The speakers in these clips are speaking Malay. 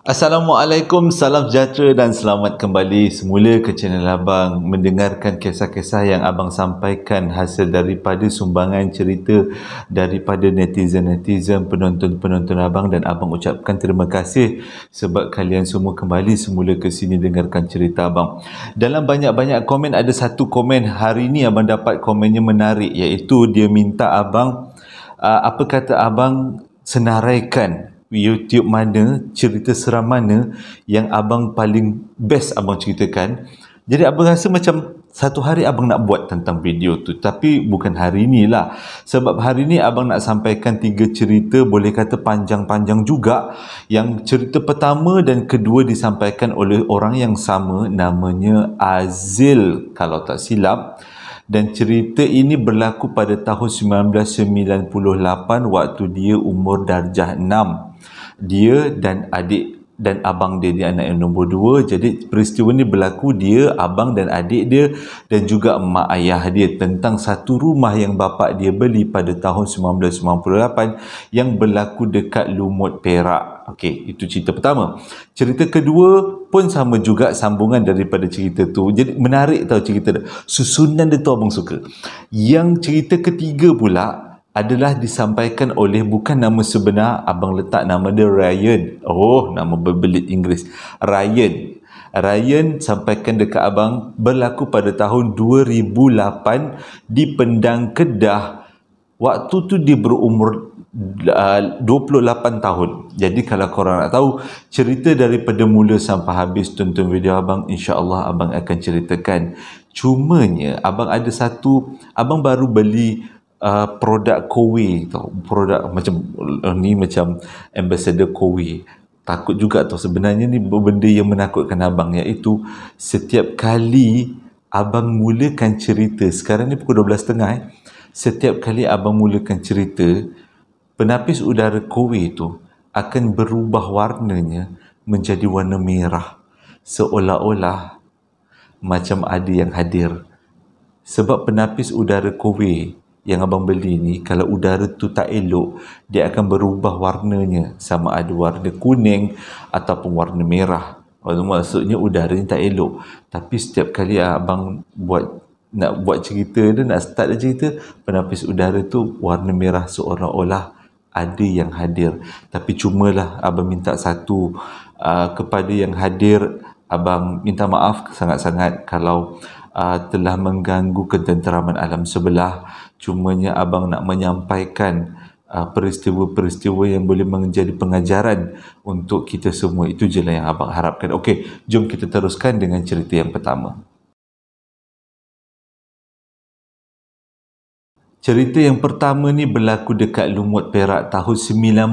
Assalamualaikum, salam sejahtera dan selamat kembali semula ke channel Abang mendengarkan kisah-kisah yang Abang sampaikan hasil daripada sumbangan cerita daripada netizen-netizen, penonton-penonton Abang, dan Abang ucapkan terima kasih sebab kalian semua kembali semula ke sini dengarkan cerita Abang. Dalam banyak-banyak komen, ada satu komen hari ni Abang dapat komennya menarik, iaitu dia minta Abang apa kata Abang senaraikan YouTube mana, cerita seram mana yang Abang paling best Abang ceritakan. Jadi Abang rasa macam satu hari Abang nak buat tentang video tu, tapi bukan hari ni lah. Sebab hari ni Abang nak sampaikan 3 cerita, boleh kata panjang-panjang juga. Yang cerita pertama dan kedua disampaikan oleh orang yang sama, namanya Azil kalau tak silap. Dan cerita ini berlaku pada tahun 1998 waktu dia umur darjah 6. Dia dan adik dan abang dia anak yang nombor 2. Jadi peristiwa ni berlaku dia, abang dan adik dia dan juga mak ayah dia, tentang satu rumah yang bapa dia beli pada tahun 1998 yang berlaku dekat Lumut, Perak. Okey, itu cerita pertama. Cerita kedua pun sama juga, sambungan daripada cerita tu. Jadi menarik tau cerita dia. Susunan dia tu abang suka. Yang cerita ketiga pula adalah disampaikan oleh, bukan nama sebenar, abang letak nama dia Ryan. Oh, nama berbelit Inggeris. Ryan sampaikan dekat abang, berlaku pada tahun 2008 di Pendang, Kedah. Waktu tu dia berumur 28 tahun. Jadi kalau korang nak tahu cerita daripada mula sampai habis, tonton video abang, insya-Allah abang akan ceritakan. Cumanya abang ada satu, abang baru beli produk Kowe tau. Produk macam ni, macam ambassador Kowe. Takut juga tau, sebenarnya ni benda yang menakutkan abang, iaitu setiap kali abang mulakan cerita, sekarang ni pukul 12.30 setiap kali abang mulakan cerita, penapis udara Kowe tu akan berubah warnanya menjadi warna merah, seolah-olah macam ada yang hadir. Sebab penapis udara Kowe yang abang beli ni, kalau udara tu tak elok, dia akan berubah warnanya, sama ada warna kuning ataupun warna merah. Maksudnya udara ni tak elok. Tapi setiap kali abang nak buat cerita dia, nak start cerita, penapis udara tu warna merah, seolah-olah ada yang hadir. Tapi cumalah abang minta satu, kepada yang hadir, abang minta maaf sangat-sangat kalau telah mengganggu ketenteraman alam sebelah. Cumanya abang nak menyampaikan peristiwa-peristiwa yang boleh menjadi pengajaran untuk kita semua. Itu je lah yang abang harapkan. Okey, jom kita teruskan dengan cerita yang pertama. Cerita yang pertama ni berlaku dekat Lumut, Perak tahun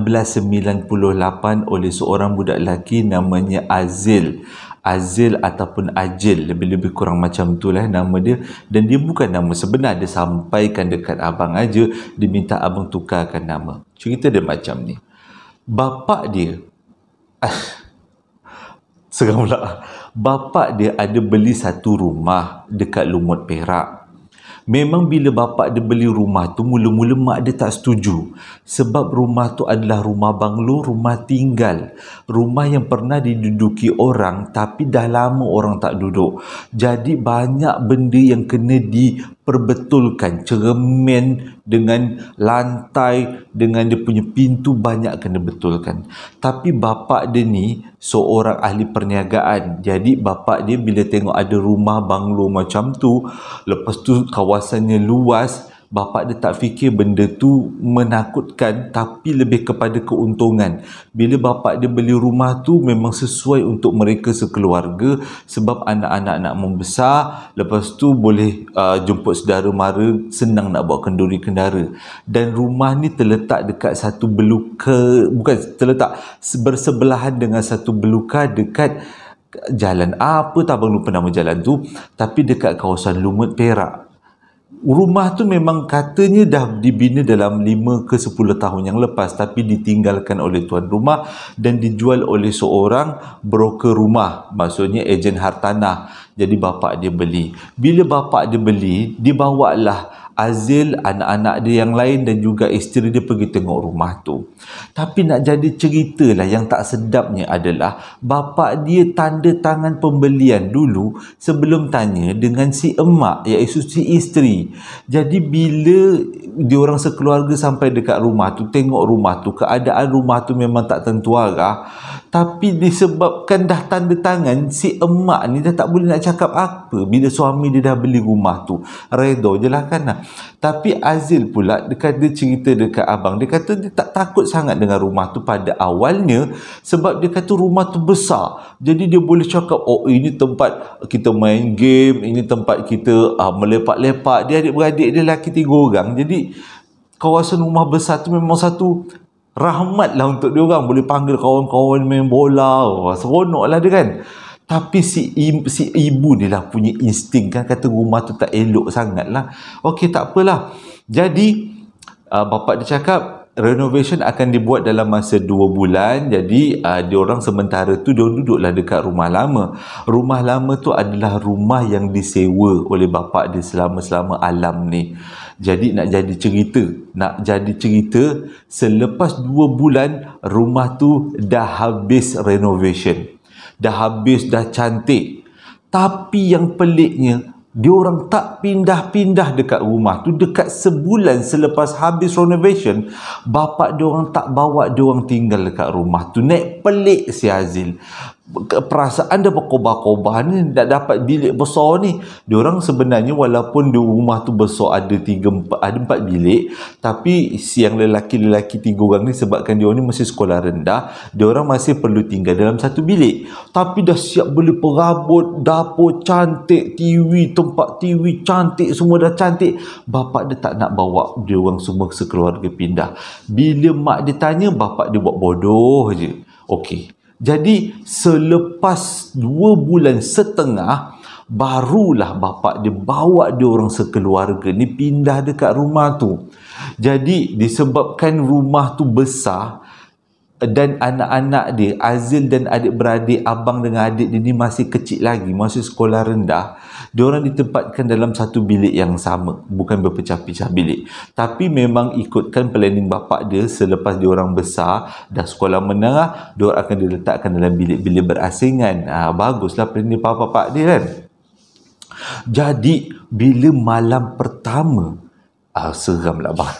1998 oleh seorang budak lelaki namanya Azil. Azil ataupun Ajil, lebih-lebih kurang macam tu lah nama dia. Dan dia bukan nama sebenar, dia sampaikan dekat abang aja, dia minta abang tukarkan nama. Cerita dia macam ni. Bapak dia seram pula. Bapak dia ada beli satu rumah dekat Lumut, Perak. Memang bila bapak dia beli rumah tu, mula-mula mak dia tak setuju. Sebab rumah tu adalah rumah banglo, rumah tinggal. Rumah yang pernah diduduki orang tapi dah lama orang tak duduk. Jadi banyak benda yang kena diperbetulkan. Cermin dengan lantai, dengan dia punya pintu, banyak kena betulkan. Tapi bapak dia ni seorang ahli perniagaan. Jadi bapak dia bila tengok ada rumah banglo macam tu, lepas tu kawasannya luas, bapak dia tak fikir benda tu menakutkan, tapi lebih kepada keuntungan. Bila bapak dia beli rumah tu memang sesuai untuk mereka sekeluarga, sebab anak-anak nak membesar, lepas tu boleh jemput saudara mara, senang nak bawa kenduri kendara. Dan rumah ni terletak dekat satu beluka, bukan terletak, bersebelahan dengan satu beluka dekat jalan apa tak, abang lupa nama jalan tu, tapi dekat kawasan Lumut, Perak. Rumah tu memang katanya dah dibina dalam 5 ke 10 tahun yang lepas, tapi ditinggalkan oleh tuan rumah dan dijual oleh seorang broker rumah, maksudnya ejen hartanah. Jadi bapak dia beli. Bila bapak dia beli, dibawalah Azil, anak-anak dia yang lain dan juga isteri dia pergi tengok rumah tu. Tapi nak jadi cerita lah, yang tak sedapnya adalah bapa dia tanda tangan pembelian dulu sebelum tanya dengan si emak, iaitu si isteri. Jadi bila diorang sekeluarga sampai dekat rumah tu, tengok rumah tu, keadaan rumah tu memang tak tentu arah. Tapi disebabkan dah tanda tangan, si emak ni dah tak boleh nak cakap apa bila suami dia dah beli rumah tu. Redha je lah kan. Tapi Azil pula, dia cerita dekat abang, dia kata dia tak takut sangat dengan rumah tu pada awalnya sebab dia kata rumah tu besar. Jadi dia boleh cakap, oh ini tempat kita main game, ini tempat kita melepak-lepak. Dia adik-beradik dia lelaki 3 orang. Jadi kawasan rumah besar tu memang satu rahmat lah untuk dia orang, boleh panggil kawan-kawan main bola. Seronok lah dia kan. Tapi si ibu ni lah punya insting kan, kata rumah tu tak elok sangat lah. Okey, tak apalah. Jadi bapak dia cakap renovation akan dibuat dalam masa 2 bulan. Jadi diorang sementara tu dia duduklah dekat rumah lama. Rumah lama tu adalah rumah yang disewa oleh bapak dia selama alam ni. Jadi nak jadi cerita selepas 2 bulan rumah tu dah habis renovation. Dah habis, dah cantik. Tapi yang peliknya, diorang tak pindah-pindah dekat rumah tu. Dekat sebulan selepas habis renovation, bapak diorang tak bawa diorang tinggal dekat rumah tu. Naik pelik si Azil. Perasaan dia berkobar-kobar ni, nak dapat bilik besar ni. Diorang sebenarnya walaupun di rumah tu besar, ada 4 bilik, tapi si yang lelaki-lelaki 3 orang ni, sebabkan diorang ni masih sekolah rendah, diorang masih perlu tinggal dalam 1 bilik. Tapi dah siap beli perabot, dapur cantik, TV, tempat TV cantik, semua dah cantik. Bapak dia tak nak bawa diorang semua sekeluarga pindah. Bila mak dia tanya, bapak dia buat bodoh je. Okey. Jadi selepas 2 bulan setengah, barulah bapak dia bawa dia orang sekeluarga ni pindah dekat rumah tu. Jadi disebabkan rumah tu besar dan anak-anak dia, Azil dan adik-beradik, abang dengan adik dia ni masih kecil lagi, masih sekolah rendah, diorang ditempatkan dalam 1 bilik yang sama, bukan berpecah-pecah bilik. Tapi memang ikutkan planning bapak dia, selepas diorang besar, dah sekolah menengah, diorang akan diletakkan dalam bilik-bilik berasingan. Baguslah planning bapak dia kan. Jadi bila malam pertama, seram lah bang.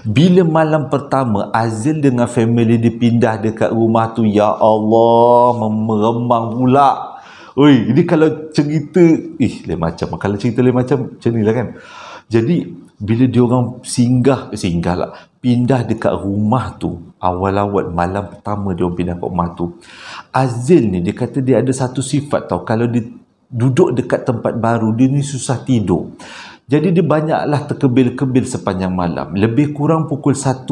Bila malam pertama Azil dengan family dia pindah dekat rumah tu, ya Allah, meremang pula. Oi, ini kalau cerita lain macam. Kalau cerita lain macam ni lah kan. Jadi bila dia orang singgah lah, pindah dekat rumah tu, awal-awal malam pertama dia orang pindah kat rumah tu, Azil ni dia kata dia ada satu sifat tau, kalau dia duduk dekat tempat baru, dia ni susah tidur. Jadi dia banyaklah terkebil-kebil sepanjang malam. Lebih kurang pukul 1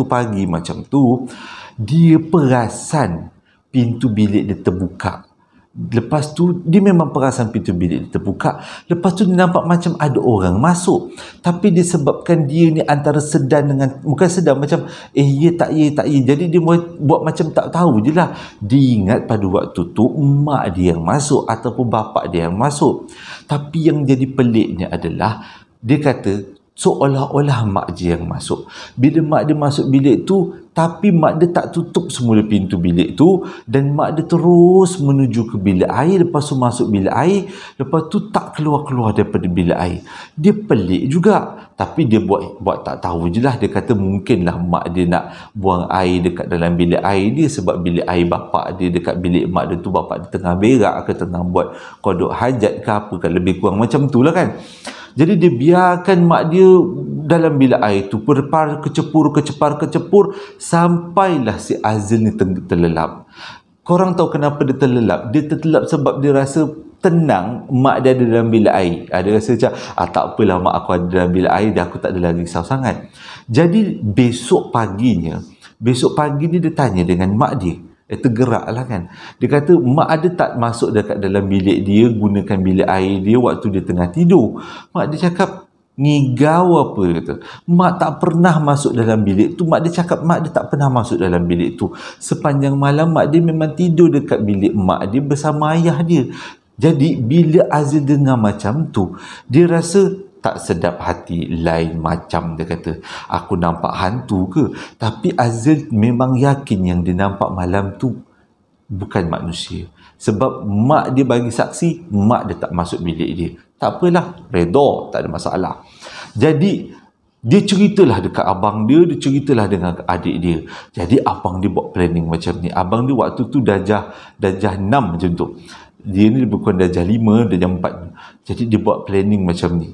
pagi macam tu, dia perasan pintu bilik dia terbuka. Lepas tu dia memang perasan pintu bilik dia terbuka. Lepas tu dia nampak macam ada orang masuk. Tapi disebabkan dia ni antara sedang dengan, bukan sedang, macam ya tak ya. Jadi dia buat macam tak tahu je lah. Dia ingat pada waktu tu mak dia yang masuk ataupun bapak dia yang masuk. Tapi yang jadi peliknya adalah, dia kata seolah-olah mak dia yang masuk. Bila mak dia masuk bilik tu, tapi mak dia tak tutup semula pintu bilik tu, dan mak dia terus menuju ke bilik air. Lepas tu masuk bilik air, lepas tu tak keluar-keluar daripada bilik air. Dia pelik juga, tapi dia buat tak tahu je lah. Dia kata mungkinlah mak dia nak buang air dekat dalam bilik air dia, sebab bilik air bapak dia dekat bilik mak dia tu, bapak dia tengah berak ke tengah buat kodok hajat ke apa kan, lebih kurang macam tu lah kan. Jadi dia biarkan mak dia dalam bilik air tu kecepur sampailah si Azil ni terlelap. Korang tahu kenapa dia terlelap? Dia terlelap sebab dia rasa tenang mak dia ada dalam bilik air. Dia rasa macam tak apalah, mak aku ada dalam bilik air, dah aku tak ada lagi risau sangat. Jadi besok pagi ni dia tanya dengan mak dia. Tergerak lah kan. Dia kata mak ada tak masuk dekat dalam bilik dia, gunakan bilik air dia waktu dia tengah tidur. Mak dia cakap, ngigau apa, dia kata. Mak tak pernah masuk dalam bilik tu. Mak dia cakap mak dia tak pernah masuk dalam bilik tu. Sepanjang malam mak dia memang tidur dekat bilik mak dia bersama ayah dia. Jadi bila Azil dengar macam tu, dia rasa tak sedap hati lain macam, dia kata. Aku nampak hantu ke? Tapi Azil memang yakin yang dia nampak malam tu bukan manusia. Sebab mak dia bagi saksi, mak dia tak masuk bilik dia. Tak apalah, redha, tak ada masalah. Jadi dia ceritalah dekat abang dia ceritalah dengan adik dia. Jadi abang dia buat planning macam ni. Abang dia waktu tu darjah 6 macam tu. Dia ni bukan darjah 5, darjah 4. Jadi dia buat planning macam ni.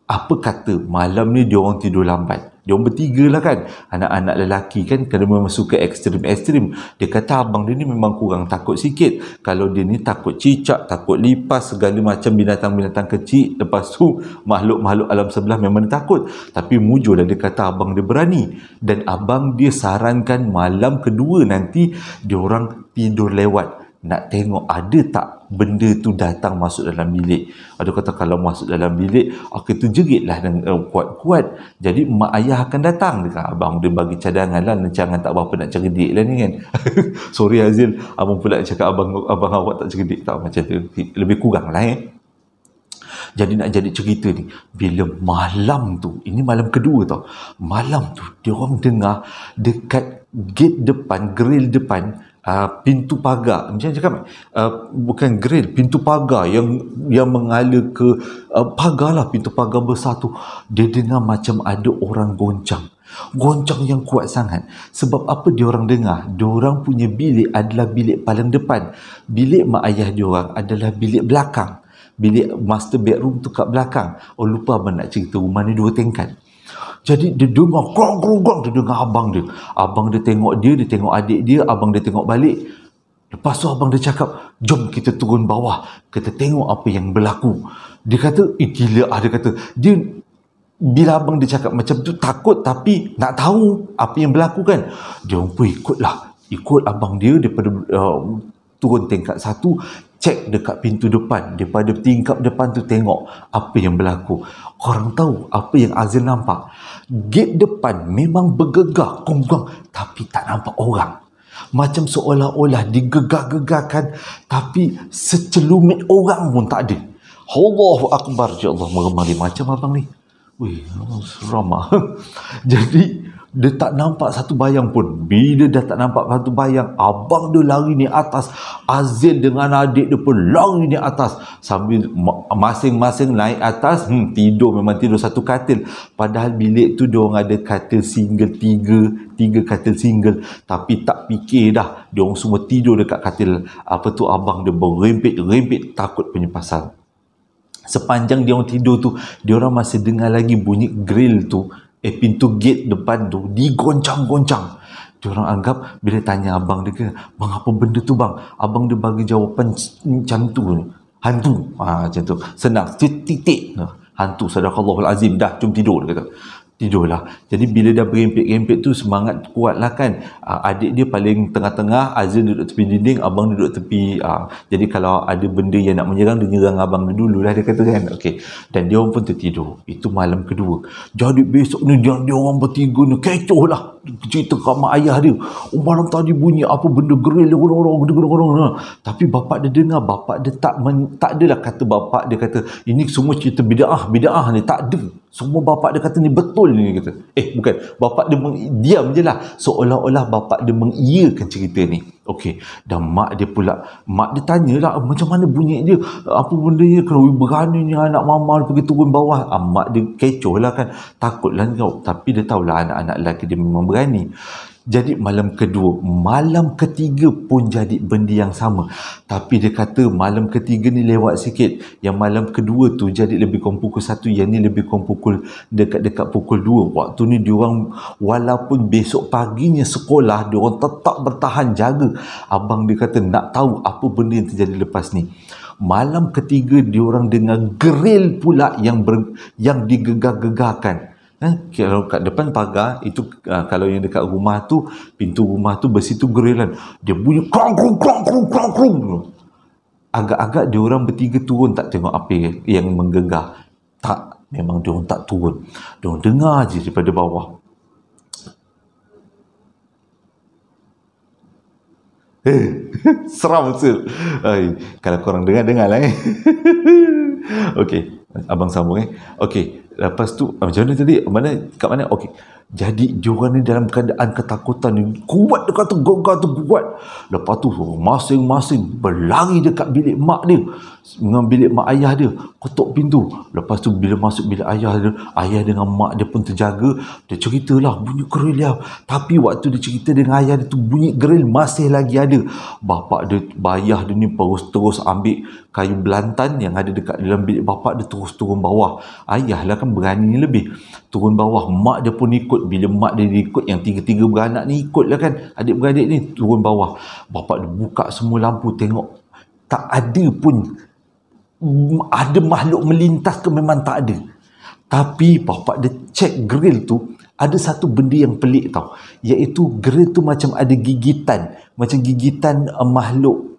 Apa kata malam ni dia orang tidur lambat. Dia orang bertiga lah kan. Anak-anak lelaki kan, kerana memang suka ekstrim-ekstrim. Dia kata abang dia ni memang kurang takut sikit. Kalau dia ni takut cicak, takut lipas, segala macam binatang-binatang kecil. Lepas tu makhluk-makhluk alam sebelah memang dia takut. Tapi mujur dia kata abang dia berani. Dan abang dia sarankan malam kedua nanti dia orang tidur lewat. Nak tengok ada tak benda tu datang masuk dalam bilik. Ada kata kalau masuk dalam bilik, aku tu jeritlah dengan kuat-kuat. Jadi mak ayah akan datang. Dekat abang dia bagi cadangan lah, jangan tak berapa nak cerdik lah ni kan. Sorry Azil, abang pula cakap abang awak tak cerdik. Tak macam tu, lebih kurang lah Jadi nak jadi cerita ni, bila malam tu, ini malam kedua tau, malam tu dia orang dengar dekat gate depan, grill depan, pintu pagar, macam cakap bukan grill, pintu pagar yang mengalir ke pagar lah, pintu pagar besar tu, dia dengar macam ada orang goncang yang kuat sangat. Sebab apa dia orang dengar? Dia orang punya bilik adalah bilik paling depan, bilik mak ayah dia orang adalah bilik belakang, bilik master bedroom tu kat belakang. Oh lupa abang nak cerita, rumah ni 2 tingkat. Jadi dia dengar grong, dia dengar abang dia. Abang dia tengok dia tengok adik dia, abang dia tengok balik. Lepas tu abang dia cakap, jom kita turun bawah, kita tengok apa yang berlaku. Dia kata, gila dia kata. Dia, bila abang dia cakap macam tu, takut tapi nak tahu apa yang berlaku kan. Dia pun ikut abang dia daripada turun tingkat 1, cek dekat pintu depan, daripada tingkap depan tu tengok apa yang berlaku. Korang tahu apa yang Azil nampak? Gate depan memang bergegar, konggang, tapi tak nampak orang. Macam seolah-olah digegar-gegarkan, tapi secelumit orang pun tak ada. Allahu Akbar, ya Allah, meremali macam abang ni. Wih, seram ah. Jadi dia tak nampak satu bayang pun. Bila dah tak nampak satu bayang, abang dia lari ni atas, Azil dengan adik dia pun lari ni atas, sambil masing-masing naik atas. Tidur, memang tidur satu katil. Padahal bilik tu dia orang ada katil single, tiga katil single. Tapi tak fikir dah, dia orang semua tidur dekat katil abang dia, berempit-rempit takut punya pasal. Sepanjang dia orang tidur tu, dia orang masih dengar lagi bunyi grill tu, pintu gate depan tu digoncang-goncang. Dia orang anggap, bila tanya abang dia, bang apa benda tu bang? Abang dia bagi jawapan macam tu, hantu. Macam tu, senang, titik, hantu. Sadaqallahul azim, dah jom tidur, dia kata. Tidurlah. Jadi bila dah berempit-empit tu, semangat kuat lah kan. Adik dia paling tengah-tengah, Azil duduk tepi dinding, abang duduk tepi. Jadi kalau ada benda yang nak menyerang, dia nyerang abang dia dulu lah, dia kata kan. Okay. Dan dia orang pun tertidur. Itu malam kedua. Jadi besok ni dia orang bertiga ni kecoh lah. Cerita kat mak ayah dia. Oh malam tadi bunyi apa benda grill orang. Tapi bapak dia dengar, bapak dia tak adalah kata bapak dia kata ini semua cerita bid'ah ni, tak ada. Semua bapak dia kata ni betul ni, kata. Bukan, bapak dia diam je lah, seolah-olah bapak dia mengiyakan cerita ni. Okey, dan mak dia tanyalah macam mana bunyi dia, apa benda dia, kalau beraninya anak mama pergi turun bawah. Mak dia kecoh lah kan, takutlah kau. Tapi dia tahulah anak-anak lelaki dia memang berani. Jadi malam kedua, malam ketiga pun jadi benda yang sama. Tapi dia kata malam ketiga ni lewat sikit. Yang malam kedua tu jadi lebih kurang pukul 1, yang ni lebih kurang dekat-dekat pukul 2. Waktu ni diorang, walaupun besok paginya sekolah, diorang tetap bertahan jaga. Abang dia kata nak tahu apa benda yang terjadi lepas ni. Malam ketiga diorang dengar grill pula yang digegar-gegarkan. Kalau kat depan pagar itu, kalau yang dekat rumah tu, pintu rumah tu besi tu grillan, dia bunyi krong krong. Agak-agak dia orang bertiga turun, tak tengok apa yang menggegar. Tak, memang dia orang tak turun. Dia orang dengar je daripada bawah. Seram betul. Kalau korang dengar lah. Okey. Abang sambung okey, lepas tu macam mana tadi, kat mana, okey. Jadi diorang ni dalam keadaan ketakutan ni, kuat, dia kata gegar tu kuat. Lepas tu masing-masing berlari dekat bilik mak dia, dengan bilik mak ayah dia, ketuk pintu. Lepas tu bila masuk bilik ayah dia, ayah dengan mak dia pun terjaga. Dia ceritalah bunyi geril dia. Tapi waktu dia cerita dengan ayah dia tu, bunyi geril masih lagi ada. Bapak dia, ayah dia ni terus ambil kayu belantan yang ada dekat dalam bilik bapak dia, terus turun bawah. Ayah lah kan berani lebih, turun bawah. Mak dia pun ikut. Bila mak dia ikut, yang tiga-tiga beranak ni ikut lah kan, adik-beradik ni turun bawah. Bapak dia buka semua lampu, tengok tak ada pun ada makhluk melintas ke, memang tak ada. Tapi bapak dia cek grill tu, ada satu benda yang pelik tau, iaitu grill tu macam ada gigitan, macam gigitan makhluk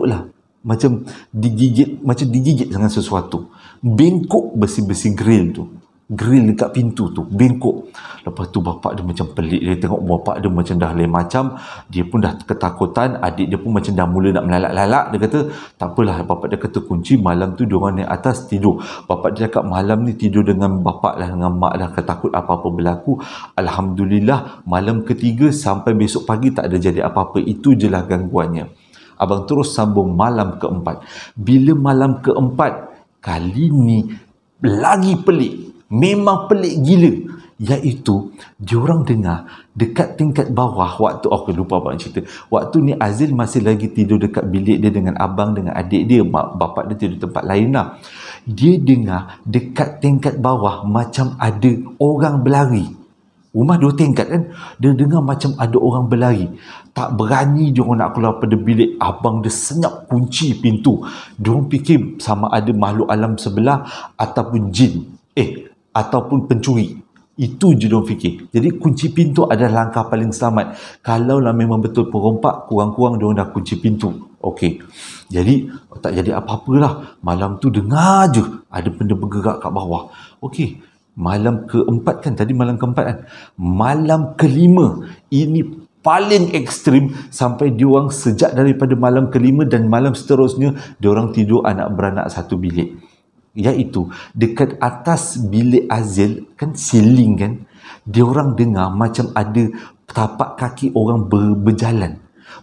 lah, macam digigit dengan sesuatu. Bengkok besi-besi grill tu, grill dekat pintu tu bengkok. Lepas tu bapak dia macam pelik, dia tengok bapak dia macam dah lain macam, dia pun dah ketakutan. Adik dia pun macam dah mula nak melalak-lalak. Dia kata tak apalah, bapak dia kata kunci malam tu diorang naik atas tidur. Bapak dia cakap malam ni tidur dengan bapak lah, dengan mak dah, ketakut apa-apa berlaku. Alhamdulillah malam ketiga sampai besok pagi tak ada jadi apa-apa. Itu je lah gangguannya. Abang terus sambung malam keempat. Bila malam keempat, kali ni lagi pelik, memang pelik gila, iaitu diorang dengar dekat tingkat bawah. Waktu lupa abang cerita, waktu ni Azil masih lagi tidur dekat bilik dia dengan abang, dengan adik dia. Bapak dia tidur tempat lain lah. Dia dengar dekat tingkat bawah macam ada orang berlari. Rumah 2 tingkat kan, dia dengar macam ada orang berlari. Tak berani diorang nak keluar pada bilik. Abang dia senyap kunci pintu. Diorang fikir sama ada makhluk alam sebelah ataupun jin, ataupun pencuri. Itu je diorang fikir. Jadi kunci pintu adalah langkah paling selamat. Kalau lah memang betul perompak, kurang-kurang diorang dah kunci pintu. Okey. Jadi tak jadi apa-apalah. Malam tu dengar je ada benda bergerak kat bawah. Okey. Malam keempat kan, tadi malam keempat kan. Malam kelima, ini paling ekstrim, sampai diorang sejak daripada malam kelima dan malam seterusnya, diorang tidur anak beranak satu bilik. Iaitu dekat atas bilik Azil kan, ceiling kan, diorang dengar macam ada tapak kaki orang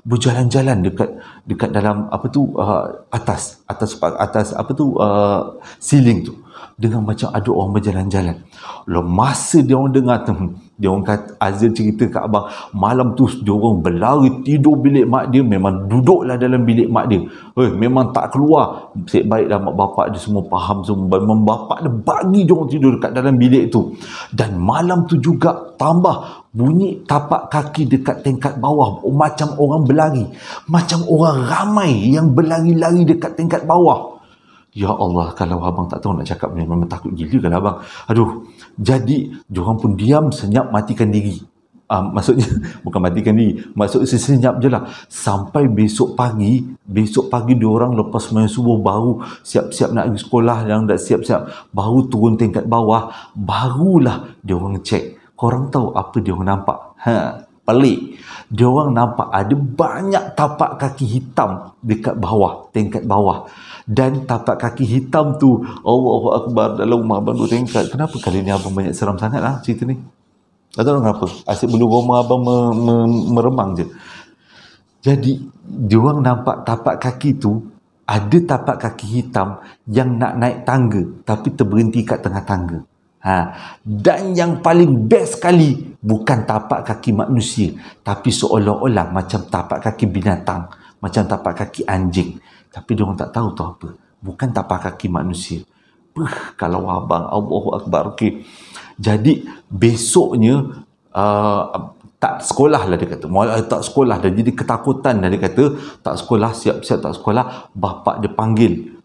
berjalan-jalan dekat dalam atas ceiling tu. Dengar macam ada orang berjalan-jalan. Masa dia orang dengar tu, dia orang kata, Azil cerita kat abang, malam tu dia orang berlari tidur bilik mak dia, memang duduklah dalam bilik mak dia. Memang tak keluar. Nasib baiklah mak bapak dia semua faham semua. Memang bapak dia bagi dia orang tidur dekat dalam bilik tu. Dan malam tu juga tambah bunyi tapak kaki dekat tingkat bawah, macam orang berlari, macam orang ramai yang berlari-lari dekat tingkat bawah. Ya Allah, kalau abang tak tahu nak cakap, memang takut gila kalau abang. Jadi diorang pun diam, senyap, matikan diri. Maksudnya bukan matikan diri, maksudnya senyap je lah. Sampai besok pagi diorang lepas main subuh baru siap-siap nak pergi sekolah, yang dah siap-siap, baru turun tingkat bawah, barulah diorang cek. Korang tahu apa diorang nampak? Pelik. Diorang nampak ada banyak tapak kaki hitam dekat bawah, tingkat bawah. Dan tapak kaki hitam tu, Allahu Akbar, dalam rumah abang 2 tingkat. Kenapa kali ni abang banyak seram sangat lah cerita ni? Tak tahu kenapa, asyik bulu roma abang meremang je. Jadi diorang nampak tapak kaki tu, ada tapak kaki hitam yang nak naik tangga tapi terberhenti kat tengah tangga. Dan yang paling best sekali, bukan tapak kaki manusia, tapi seolah-olah macam tapak kaki binatang, macam tapak kaki anjing. Tapi diorang tak tahu tu apa. Bukan tapak kaki manusia. Kalau abang, Allahu Akbar. Okey. Jadi besoknya tak sekolah lah dia kata. Tak sekolah dah. Jadi ketakutan dah dia kata. Tak sekolah, siap-siap tak sekolah. Bapak dia panggil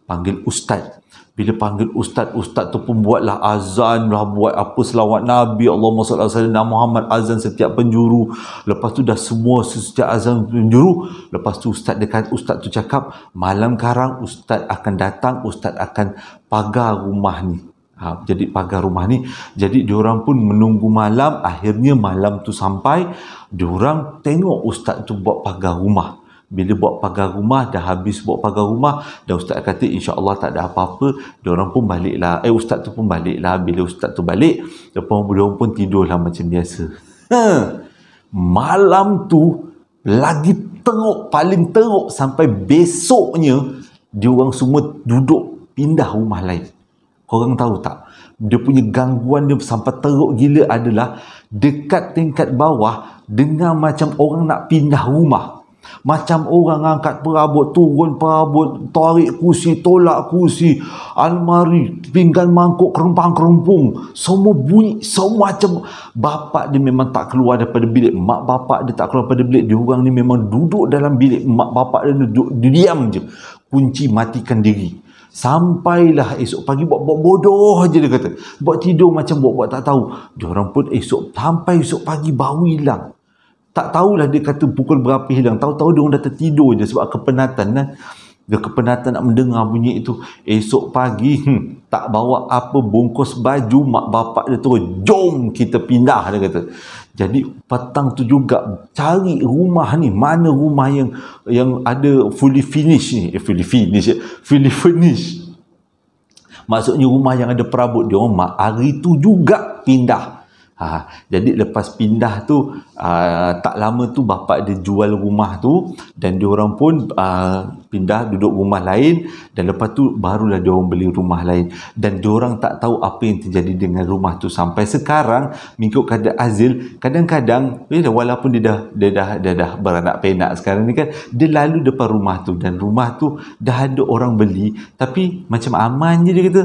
ustaz. Bila panggil ustaz tu pun buatlah azan lah, buat apa selawat Nabi, Allahumma salli ala sayyidina Muhammad, azan setiap penjuru. Lepas tu dah semua setiap azan penjuru. Lepas tu ustaz tu cakap, malam karang ustaz akan datang, ustaz akan pagar rumah ni. Jadi pagar rumah ni. Jadi diorang pun menunggu malam. Akhirnya malam tu sampai, diorang tengok ustaz tu buat pagar rumah. bila buat pagar rumah, dah habis buat pagar rumah, dan ustaz kata insya-Allah tak ada apa-apa, diorang pun baliklah. Ustaz tu pun baliklah. Bila ustaz tu balik, lepas diorang pun tidurlah macam biasa. Malam tu lagi teruk, paling teruk, sampai besoknya diorang semua duduk pindah rumah lain. Korang tahu tak? Dia punya gangguan dia sampai teruk gila adalah dekat tingkat bawah dengar macam orang nak pindah rumah. Macam orang angkat perabot, turun perabot, tarik kursi, tolak kursi, almari, pinggan mangkuk, kerempang-kerempung, semua bunyi, semua macam. Bapak dia memang tak keluar daripada bilik, mak bapak dia tak keluar daripada bilik. Dia orang ni memang duduk dalam bilik, mak bapak dia duduk, dia diam je, kunci, matikan diri. Sampailah esok pagi buat bodoh aja, dia kata. Buat tidur macam buat tak tahu. Dia orang pun sampai esok pagi baru hilang. Tak tahulah dia kata pukul berapa hilang. Tahu-tahu dia orang dah tertidur je sebab kepenatan kan. Dia kepenatan nak mendengar bunyi itu. Esok pagi tak bawa apa bungkus baju, mak bapak dia terus, jom kita pindah, dia kata. Jadi petang tu juga cari rumah ni, mana rumah yang ada fully finish ni, fully furnished. Maksudnya rumah yang ada perabot. Dia orang hari tu juga pindah. Jadi lepas pindah tu tak lama tu bapak dia jual rumah tu, dan diorang pun pindah duduk rumah lain, dan lepas tu barulah diorang beli rumah lain, dan diorang tak tahu apa yang terjadi dengan rumah tu sampai sekarang. Mengikut kata Azil, kadang-kadang walaupun dia dah beranak penak sekarang ni kan, dia lalu depan rumah tu, dan rumah tu dah ada orang beli, tapi macam aman je, dia kata.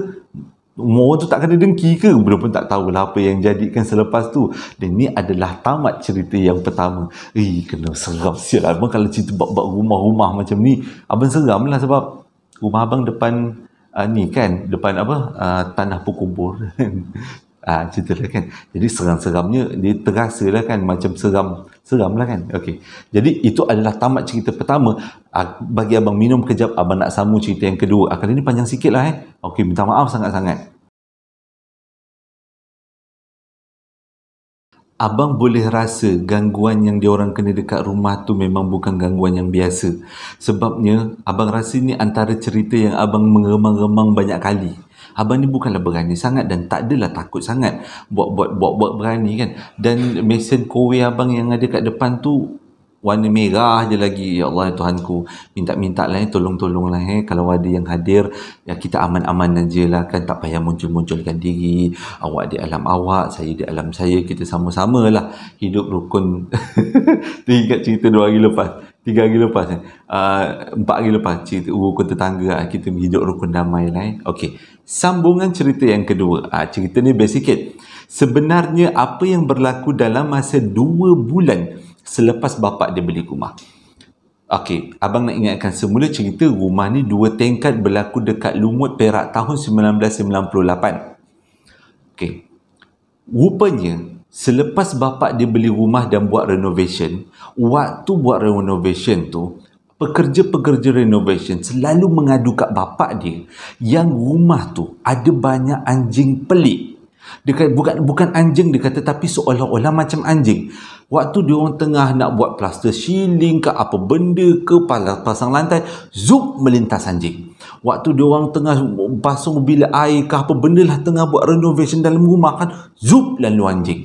Orang tu tak kena dengki ke? Dia pun tak tahulah apa yang jadikan selepas tu. Dan ni adalah tamat cerita yang pertama. Kena seram sial. Abang kalau cerita bab rumah-rumah macam ni, abang seram lah, sebab rumah abang depan ni kan, depan tanah berkubur. Ceritalah kan. Jadi seram-seramnya dia terasa lah kan, macam seram lah kan. Okey. Jadi itu adalah tamat cerita pertama. Bagi abang minum kejap, abang nak sambung cerita yang kedua. Kali ni panjang sikit lah Okey, minta maaf sangat-sangat. Abang boleh rasa gangguan yang diorang kena dekat rumah tu memang bukan gangguan yang biasa. Sebabnya abang rasa ni antara cerita yang abang mengemang-remang banyak kali. Abang ni bukanlah berani sangat dan tak adalah takut sangat buat berani kan. Dan mesin kowe abang yang ada kat depan tu warna merah je lagi. Ya Allah, Tuhanku, minta lah tolong-tolong lah kalau ada yang hadir, ya kita aman-aman aja lah kan, tak payah muncul-munculkan diri. Awak di alam awak, saya di alam saya, kita sama-sama lah hidup rukun. Teringat cerita 2 hari lepas, 3 hari lepas 4 hari lepas, cerita rukun tetangga, kita hidup rukun damai lah Okey, sambungan cerita yang kedua. Cerita ni best sikit. Sebenarnya apa yang berlaku dalam masa 2 bulan selepas bapak dia beli rumah. Okey, abang nak ingatkan semula cerita rumah ni 2 tingkat berlaku dekat Lumut, Perak tahun 1998. Okey. Rupanya selepas bapak dia beli rumah dan buat renovation, waktu buat renovation tu, pekerja-pekerja renovation selalu mengadu kat bapak dia yang rumah tu ada banyak anjing pelik. Dia kata, bukan anjing dia kata, tapi seolah-olah macam anjing. Waktu dia orang tengah nak buat plaster ceiling ke apa benda ke, pasang lantai, zup, melintas anjing. Waktu dia orang tengah pasang bilik air ke apa benda lah, tengah buat renovation dalam rumah kan, zup, lalu anjing.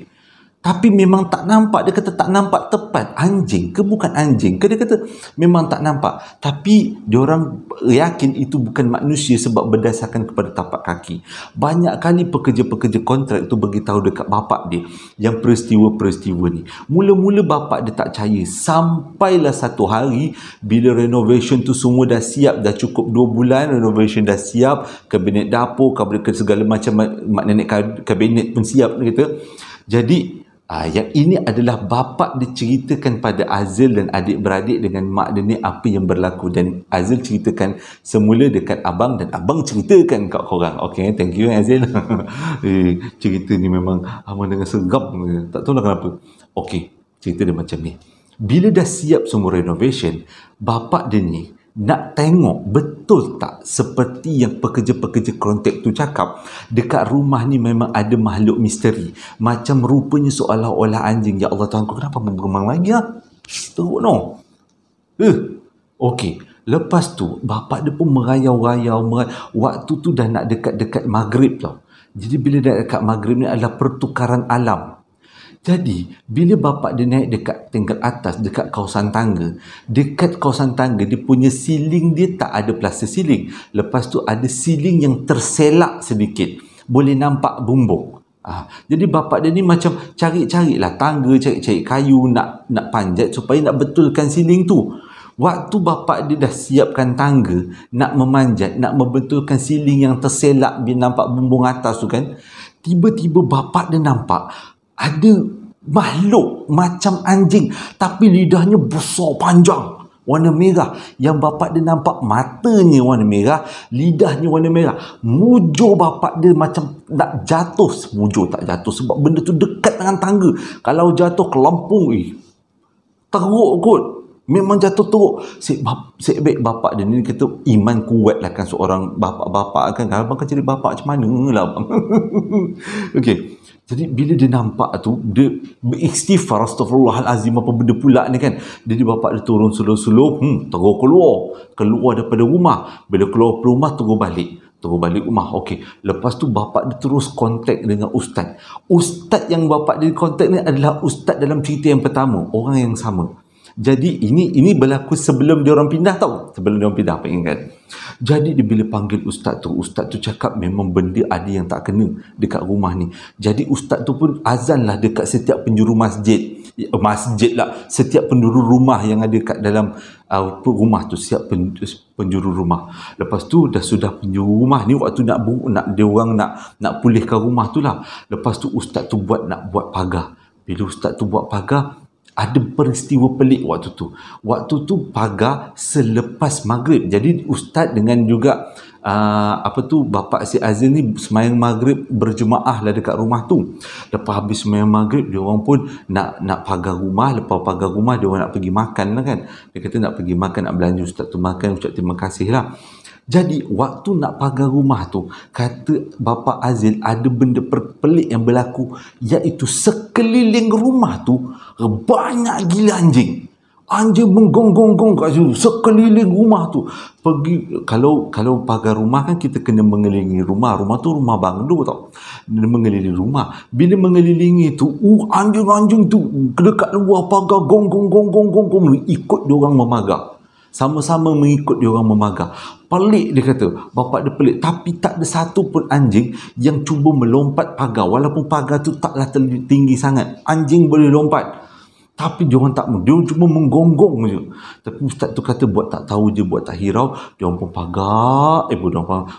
Tapi memang tak nampak. Dia kata tak nampak tepat anjing ke bukan anjing ke, dia kata memang tak nampak. Tapi diorang yakin itu bukan manusia sebab berdasarkan kepada tapak kaki. Banyak kali pekerja-pekerja kontrak tu beritahu dekat bapak dia yang peristiwa-peristiwa ni. Mula-mula bapak dia tak percaya, sampailah satu hari bila renovation tu semua dah siap, dah cukup 2 bulan renovation dah siap, kabinet dapur, kabinet segala macam mak nenek kabinet pun siap, dia kata. Jadi yang ini adalah bapak dia ceritakan pada Azil dan adik-beradik dengan mak dia ni apa yang berlaku, dan Azil ceritakan semula dekat abang dan abang ceritakan kat korang. Okay, thank you Azil. Cerita ni memang abang dengan sergap, tak tahu lah kenapa. Okay, cerita dia macam ni. Bila dah siap semua renovation, bapak dia ni nak tengok betul tak seperti yang pekerja-pekerja kontrak tu cakap, dekat rumah ni memang ada makhluk misteri, macam rupanya seolah-olah anjing. Ya Allah Tuhanku, kenapa bergemang lagi Teruk no. Okey, lepas tu bapak dia pun merayau-rayau, waktu tu dah nak dekat-dekat maghrib tau. Jadi bila dah dekat maghrib ni adalah pertukaran alam. Jadi bila bapak dia naik dekat tingkat atas, dekat kawasan tangga, dekat kawasan tangga dia punya ceiling dia tak ada plaster ceiling. Lepas tu ada ceiling yang terselak sedikit, boleh nampak bumbung. Jadi bapak dia ni macam cari-carilah tangga, cari-cari kayu nak panjat supaya nak betulkan ceiling tu. Waktu bapak dia dah siapkan tangga, nak memanjat, nak membetulkan ceiling yang terselak biar nampak bumbung atas tu kan, tiba-tiba bapak dia nampak ada makhluk macam anjing tapi lidahnya besar panjang, warna merah. Yang bapak dia nampak matanya warna merah, lidahnya warna merah. Mujur bapak dia macam nak jatuh. Mujur tak jatuh sebab benda tu dekat dengan tangga. Kalau jatuh kelampung, teruk kot. Memang jatuh teruk. Sebaik bapak dia ni kata iman kuat lah kan seorang bapak-bapak kan. Abang kan jadi bapak macam mana lah abang. Okey. Jadi bila dia nampak tu, dia beristighfar, astaghfirullahalazim apa benda pula ni kan. Jadi bapak dia turun slow-slow, terus keluar daripada rumah. Bila keluar dari rumah terus balik rumah. Okey. Lepas tu bapak dia terus kontak dengan ustaz. Ustaz yang bapak dia kontak ni adalah ustaz dalam cerita yang pertama, orang yang sama. Jadi ini berlaku sebelum dia orang pindah tau. Sebelum dia orang pindah, apa ingat? Jadi dia bila panggil ustaz tu cakap memang benda ada yang tak kena dekat rumah ni. Jadi ustaz tu pun azan lah dekat setiap penjuru masjid. Masjid lah. Setiap penjuru rumah yang ada kat dalam rumah tu. Setiap penjuru rumah. Lepas tu dah sudah penjuru rumah ni waktu nak dia orang nak pulihkan rumah tu lah. Lepas tu ustaz tu nak buat pagar. Bila ustaz tu buat pagar, ada peristiwa pelik waktu tu. Waktu tu pagar selepas maghrib. Jadi ustaz dengan juga Bapak si Azil ni semayang maghrib berjemaah lah dekat rumah tu. Lepas habis semayang maghrib, dia orang pun nak pagar rumah. Lepas pagar rumah, dia orang nak pergi makan lah kan. Dia kata nak pergi makan, nak belanja ustaz tu makan, ucap terima kasih lah. Jadi waktu nak pagar rumah tu, kata Bapak Azil ada benda pelik yang berlaku, iaitu sekeliling rumah tu banyak gila anjing. Anjing menggonggong-gong kat situ sekeliling rumah tu. Pergi kalau pagar rumah kan kita kena mengelilingi rumah. Rumah tu rumah banglo tau. Mengelilingi rumah. Bila mengelilingi tu, anjing-anjing tu dekat luar pagar gong-gong-gong-gong-gong ikut dia orang memagar. Sama-sama mengikut dia orang memagar. Pelik dia kata. Bapak dia pelik. Tapi tak ada satu pun anjing yang cuba melompat pagar. Walaupun pagar tu taklah tinggi sangat. Anjing boleh lompat. Tapi dia orang tak. Dia cuma menggonggong je. Tapi ustaz tu kata buat tak tahu je, buat tak hirau. Dia orang pun pagar.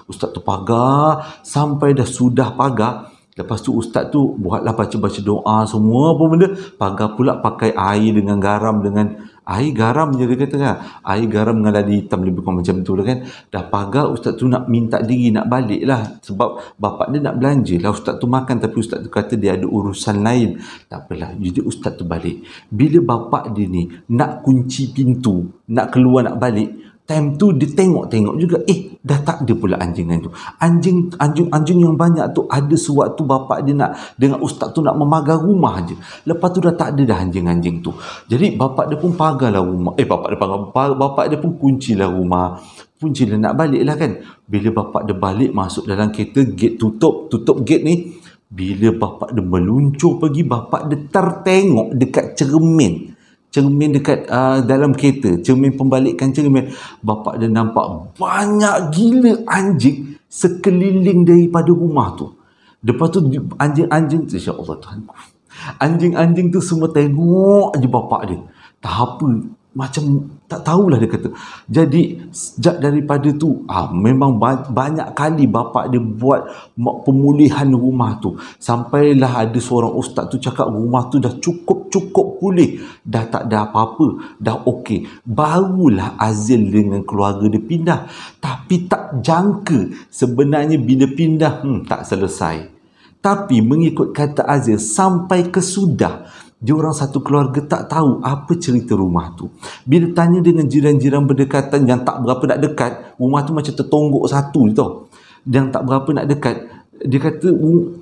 Ustaz tu pagar. Sampai dah sudah pagar. Lepas tu ustaz tu buatlah baca-baca doa semua apa benda. Pagar pula pakai air dengan garam, dengan air garam je dia kata kan. Air garam dengan ladi hitam, lebih kurang macam tu lah kan. Dah pagar, ustaz tu nak minta diri nak balik lah. Sebab bapak dia nak belanja lah. Ustaz tu makan tapi ustaz tu kata dia ada urusan lain. Tak apalah. Jadi ustaz tu balik. Bila bapak dia ni nak kunci pintu, nak keluar nak balik, time tu dia tengok juga, dah tak ada pula anjing tu. Anjing yang banyak tu ada sewaktu bapak dia nak dengan ustaz tu nak memagar rumah je. Lepas tu dah tak ada dah anjing-anjing tu. Jadi bapak dia pun pagarlah rumah. Bapak dia pun kuncilah rumah. Kuncilah nak balik lah kan. Bila bapak dia balik masuk dalam kereta, gate tutup gate ni. Bila bapak dia meluncur pergi, bapak dia tertengok dekat cermin dekat dalam kereta, cermin pembalikan cermin. Bapak dia nampak banyak gila anjing sekeliling daripada rumah tu. Lepas tu anjing-anjing tu, insya-Allah Tuhanku, anjing-anjing tu semua tengok je bapak dia. Tak apa, macam tak tahulah dia kata. Jadi sejak daripada tu memang banyak kali bapak dia buat pemulihan rumah tu. Sampailah ada seorang ustaz tu cakap rumah tu dah cukup pulih. Dah tak ada apa-apa. Dah okey. Barulah Azil dengan keluarga dia pindah. Tapi tak jangka sebenarnya bila pindah tak selesai. Tapi mengikut kata Azil, sampai ke sudah dia orang satu keluarga tak tahu apa cerita rumah tu. Bila tanya dengan jiran-jiran berdekatan yang tak berapa nak dekat, rumah tu macam tertonggok satu je tau. Yang tak berapa nak dekat, dia kata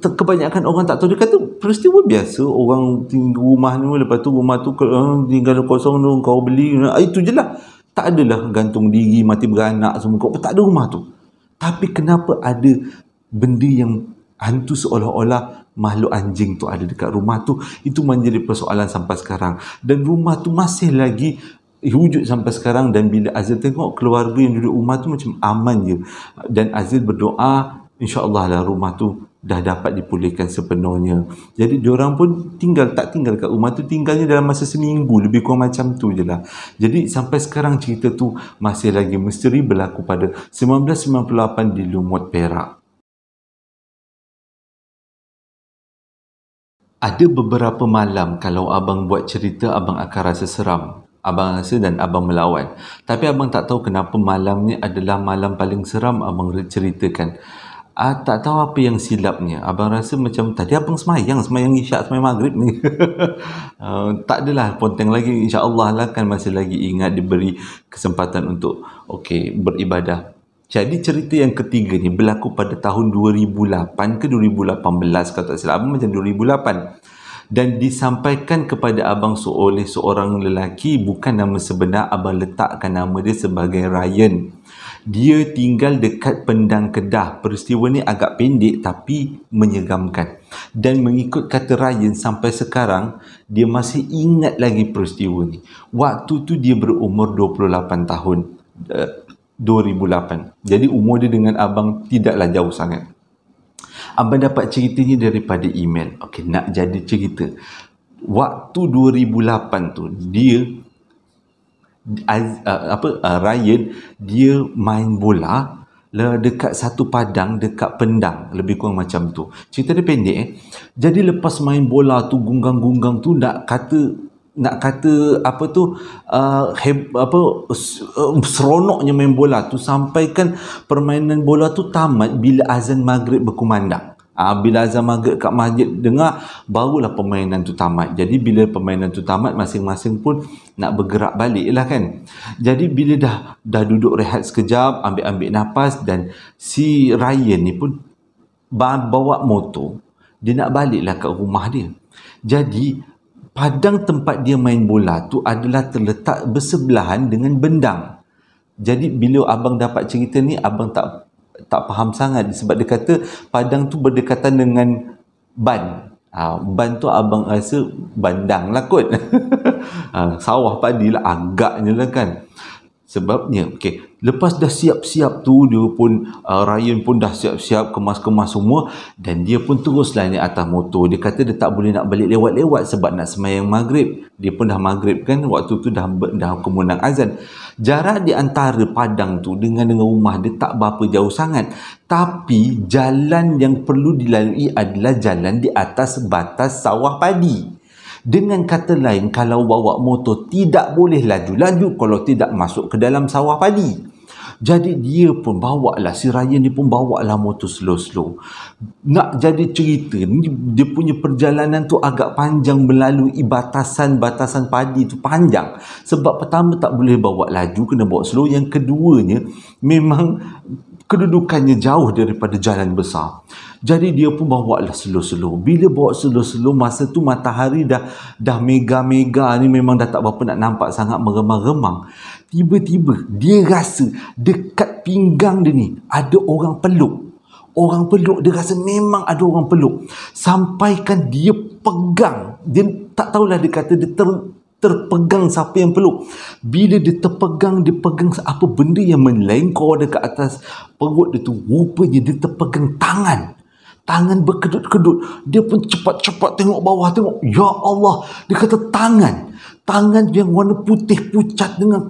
kebanyakan orang tak tahu. Dia kata peristiwa biasa, orang tinggal rumah ni, lepas tu rumah tu tinggal kosong tu, kau beli, itu je lah. Tak adalah gantung diri, mati beranak semua. Kau tak ada rumah tu. Tapi kenapa ada benda yang hantu seolah-olah makhluk anjing tu ada dekat rumah tu? Itu menjadi persoalan sampai sekarang. Dan rumah tu masih lagi wujud sampai sekarang. Dan bila Azil tengok keluarga yang duduk rumah tu macam aman je. Dan Azil berdoa, insya-Allah lah rumah tu dah dapat dipulihkan sepenuhnya. Jadi diorang pun tak tinggal kat rumah tu, tinggalnya dalam masa seminggu, lebih kurang macam tu je lah. Jadi sampai sekarang cerita tu masih lagi misteri, berlaku pada 1998 di Lumut, Perak. Ada beberapa malam kalau abang buat cerita, abang akan rasa seram. Abang rasa dan abang melawan. Tapi abang tak tahu kenapa malam ni adalah malam paling seram abang ceritakan. Tak tahu apa yang silapnya. Abang rasa macam tadi abang semayang isyak, semayang maghrib ni. Tak adalah ponteng lagi. InsyaAllah lah kan masih lagi ingat, diberi kesempatan untuk beribadah. Jadi cerita yang ketiga ni berlaku pada tahun 2008 ke 2018 kalau tak silap. Abang macam 2008. Dan disampaikan kepada abang oleh seorang lelaki, bukan nama sebenar, abang letakkan nama dia sebagai Ryan. Dia tinggal dekat Pendang, Kedah. Peristiwa ni agak pendek tapi menyeramkan. Dan mengikut kata Ryan, sampai sekarang dia masih ingat lagi peristiwa ni. Waktu tu dia berumur 28 tahun. 2008. Jadi umur dia dengan abang tidaklah jauh sangat. Abang dapat ceritanya daripada email. Okey, nak jadi cerita. Waktu 2008 tu dia Ryan dia main bola dekat satu padang dekat Pendang, lebih kurang macam tu. Cerita dia pendek. Jadi lepas main bola tu gunggang-gunggang tu, nak kata seronoknya main bola tu, sampaikan permainan bola tu tamat bila azan maghrib berkumandang. Bila azan maghrib kat masjid dengar, barulah permainan tu tamat. Jadi bila permainan tu tamat, masing-masing pun nak bergerak balik lah kan. Jadi bila dah duduk rehat sekejap, ambil nafas, dan si Ryan ni pun bawa motor, dia nak baliklah kat rumah dia. Jadi padang tempat dia main bola tu adalah terletak bersebelahan dengan bendang. Jadi bila abang dapat cerita ni, abang tak faham sangat, sebab dia kata padang tu berdekatan dengan ban. Ban tu abang rasa bandang lah kot. Sawah padi lah agaknya lah kan. Sebabnya, lepas dah siap-siap tu, dia pun Ryan pun dah siap-siap, kemas-kemas semua, dan dia pun teruslah naik atas motor. Dia kata dia tak boleh nak balik lewat-lewat sebab nak semayang maghrib. Dia pun dah maghrib kan, waktu tu dah kumandang azan. Jarak di antara padang tu dengan rumah dia tak berapa jauh sangat. Tapi jalan yang perlu dilalui adalah jalan di atas batas sawah padi. Dengan kata lain, kalau bawa motor tidak boleh laju-laju kalau tidak masuk ke dalam sawah padi. Jadi dia pun si Ryan ni pun bawalah motor slow-slow. Nak jadi cerita, dia punya perjalanan tu agak panjang melalui batasan-batasan padi tu panjang. Sebab pertama tak boleh bawa laju, kena bawa slow. Yang keduanya memang kedudukannya jauh daripada jalan besar. Jadi dia pun bawalah slow-slow. Bila bawa slow-slow, masa tu matahari dah mega-mega ni, memang dah tak berapa nak nampak sangat, meremang-remang. Tiba-tiba dia rasa dekat pinggang dia ni ada orang peluk. Orang peluk, dia rasa memang ada orang peluk. Sampaikan dia pegang. Dia tak tahulah, dia kata dia terpegang siapa yang peluk. Bila dia terpegang, dia pegang apa benda yang melengkor dekat atas perut dia tu. Rupanya dia terpegang tangan berkedut-kedut. Dia pun cepat-cepat tengok bawah, tengok, ya Allah, dia kata tangan yang warna putih pucat dengan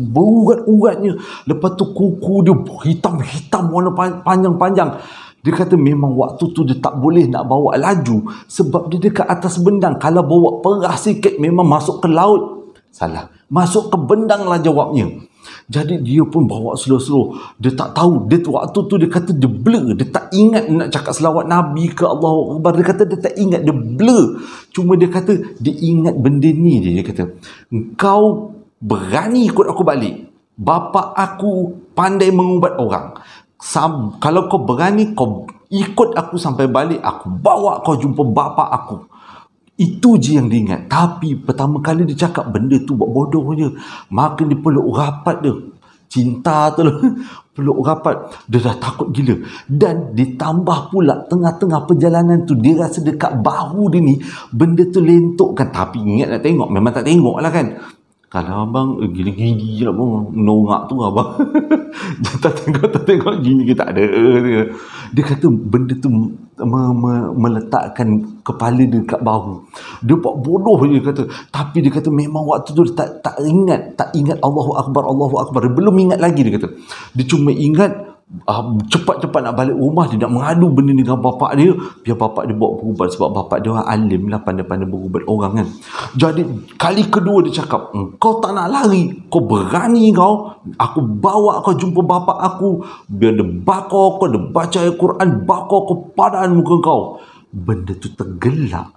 berurat-uratnya. Lepas tu kuku dia hitam-hitam, warna panjang-panjang. Dia kata memang waktu tu dia tak boleh nak bawa laju sebab dia dekat atas bendang. Kalau bawa perah sikit memang masuk ke laut. Salah, masuk ke bendang lah jawabnya. Jadi dia pun bawa slow-slow. Dia tak tahu. Waktu tu dia kata dia blur. Dia tak ingat nak cakap selawat Nabi ke Allahu Akbar. Dia kata dia tak ingat. Dia blur. Cuma dia kata dia ingat benda ni je. Dia kata, kau berani ikut aku balik. Bapa aku pandai mengubat orang. Kalau kau berani, kau ikut aku sampai balik, aku bawa kau jumpa bapa aku. Itu je yang dia ingat. Tapi pertama kali dia cakap benda tu buat bodoh je. Makin dia peluk rapat dia. Cinta tu lah. Peluk rapat. Dia dah takut gila. Dan ditambah pula tengah-tengah perjalanan tu dia rasa dekat bahu dia ni benda tu lentukkan. Tapi ingat nak tengok. Memang tak tengok lah kan. Kalau abang gini-gini je lah bang. Norak tu abang. Dia tak tengok gini ke tak ada. Dia kata benda tu meletakkan kepala dia dekat bahu. Dia buat bodoh je kata. Tapi dia kata memang waktu tu dia tak ingat Allahu Akbar. Dia belum ingat lagi dia kata. Dia cuma ingat cepat-cepat nak balik rumah, dia nak mengadu benda ni dengan bapak dia, biar bapak dia bawa berubat, sebab bapak dia orang alim lah, pandai-pandai berubat orang kan. Jadi kali kedua dia cakap, kau tak nak lari, kau berani kau, aku bawa kau jumpa bapak aku, biar dia bakar kau, dia baca Al-Quran, bakar kau padan muka kau. Benda tu tergelak.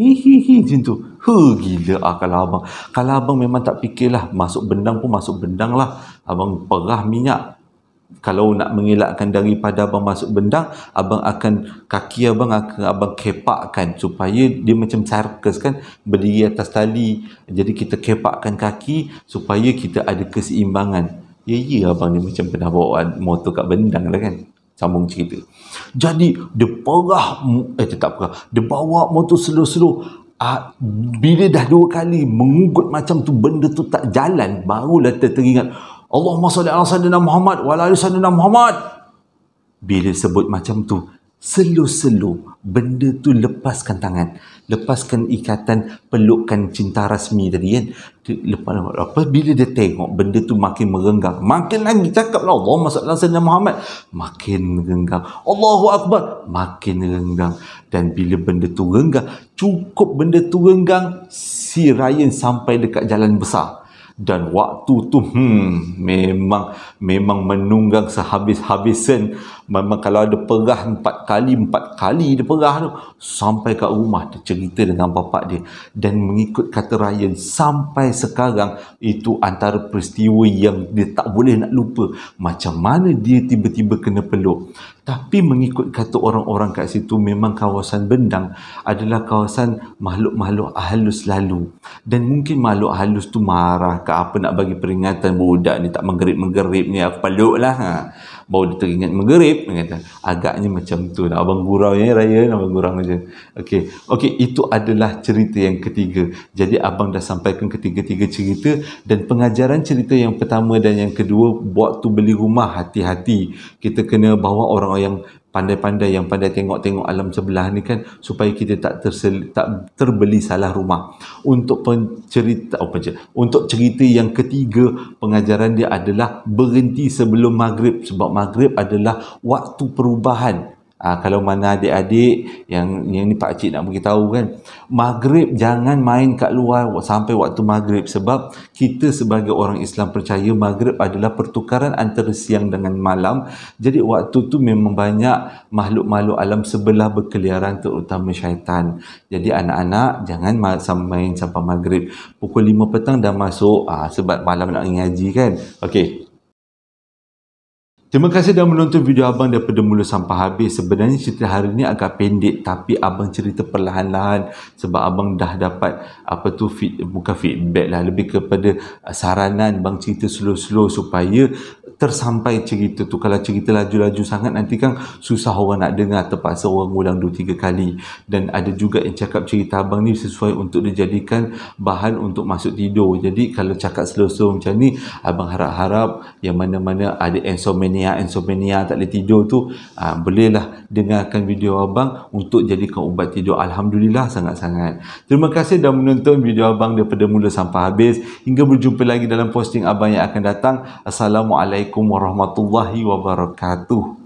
Hihihi macam tu. Gila kalau abang memang tak fikirlah, masuk bendang pun masuk bendang lah, abang perah minyak. Kalau nak mengelakkan daripada abang masuk bendang, kaki abang kepakkan supaya dia macam circus kan, berdiri atas tali. Jadi kita kepakkan kaki supaya kita ada keseimbangan. Ya abang ni macam pernah bawa motor kat bendang lah kan. Sambung cerita. Jadi dia dia bawa motor slow. Bila dah 2 kali mengugut macam tu, benda tu tak jalan, barulah teringat Allahumma salli ala sayyidina Muhammad wa ala ali sayyidina Muhammad. Bila sebut macam tu, slow benda tu lepaskan tangan, lepaskan ikatan, pelukkan cinta rasmi tadi kan. Bila dia tengok benda tu makin merenggang, makin lagi cakap lah Allahumma salli ala sayyidina Muhammad, makin merenggang, Allahu Akbar, makin renggang. Dan bila benda tu renggang, cukup benda tu renggang, si Ryan sampai dekat jalan besar. Dan waktu tu memang menunggang sehabis-habisan. Memang kalau ada perah 4 kali dia perah tu, sampai kat rumah dia cerita dengan bapak dia. Dan mengikut kata Ryan, sampai sekarang itu antara peristiwa yang dia tak boleh nak lupa. Macam mana dia tiba-tiba kena peluk. Tapi mengikut kata orang-orang kat situ, memang kawasan bendang adalah kawasan makhluk-makhluk halus lalu. Dan mungkin makhluk halus tu marah ke apa, nak bagi peringatan budak ni tak menggerip ni, aku peluk lah. Baru dia teringat menggerip, dia kata agaknya macam tu lah. Abang gurau ya Raya, abang gurau macam. Okey, itu adalah cerita yang ketiga. Jadi abang dah sampaikan ketiga-tiga cerita. Dan pengajaran cerita yang pertama dan yang kedua, waktu beli rumah, hati-hati. Kita kena bawa orang yang pandai-pandai, yang pandai tengok-tengok alam sebelah ni kan, supaya kita tak terbeli salah rumah. Untuk cerita yang ketiga, pengajaran dia adalah berhenti sebelum maghrib, sebab maghrib adalah waktu perubahan. Kalau mana adik-adik yang ni pakcik nak beritahu kan, maghrib jangan main kat luar sampai waktu maghrib, sebab kita sebagai orang Islam percaya maghrib adalah pertukaran antara siang dengan malam. Jadi waktu tu memang banyak makhluk-makhluk alam sebelah berkeliaran, terutama syaitan. Jadi anak-anak jangan main sampai maghrib. Pukul 5 petang dah masuk, sebab malam nak ngaji kan. Okey. Terima kasih dah menonton video abang daripada mula sampai habis. Sebenarnya cerita hari ni agak pendek, tapi abang cerita perlahan-lahan sebab abang dah dapat bukan feedback lah, lebih kepada saranan bang cerita slow-slow supaya tersampai cerita tu. Kalau cerita laju-laju sangat nanti kan susah orang nak dengar, terpaksa orang ulang 2-3 kali. Dan ada juga yang cakap cerita abang ni sesuai untuk dijadikan bahan untuk masuk tidur. Jadi kalau cakap slow-slow macam ni, abang harap-harap yang mana-mana ada insomnia tak boleh tidur tu, bolehlah dengarkan video abang untuk jadikan ubat tidur. Alhamdulillah sangat-sangat. Terima kasih dah menonton video abang daripada mula sampai habis. Hingga berjumpa lagi dalam posting abang yang akan datang. Assalamualaikum warahmatullahi wabarakatuh.